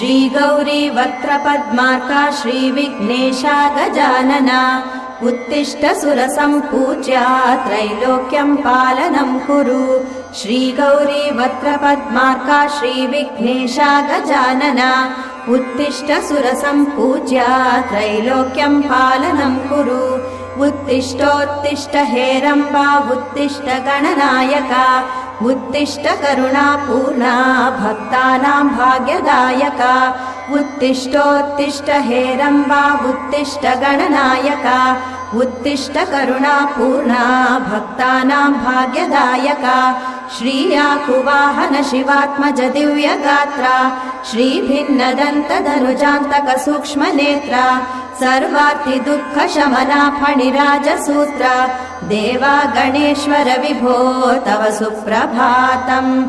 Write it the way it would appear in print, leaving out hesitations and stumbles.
श्रीगौरी वक्त्रपद्मार्का श्रीविघ्नेशा गजानना उत्तिष्ठ सुरसम्पूज्या त्रैलोक्यं पालनं कुरु श्रीगौरी वक्त्रपद्मार्का श्रीविघ्नेशा गजानना उत्तिष्ठ सुरसम्पूज्या त्रैलोक्यं पालनं कुरु उत्तिष्ठोत्तिष्ठ हेरम्बा उत्तिष्ठ गणनायका उत्तिष्ठ करुणापूर्णा भक्तानां भाग्यदायका उत्तिष्ठोत्तिष्ठ हेरम्बा उत्तिष्ठ गणनायका उत्तिष्ठ करुणापूर्णा भक्तानां भाग्यदायका श्रीयाकुवाहन शिवात्मज दिव्यगात्रा श्रीभिन्नदन्तधनुजान्तक सूक्ष्मनेत्रा सर्वार्ति दुःखशमना फणिराजसूत्रा देवा गणेश्वर विभो तव सुप्रभातम्।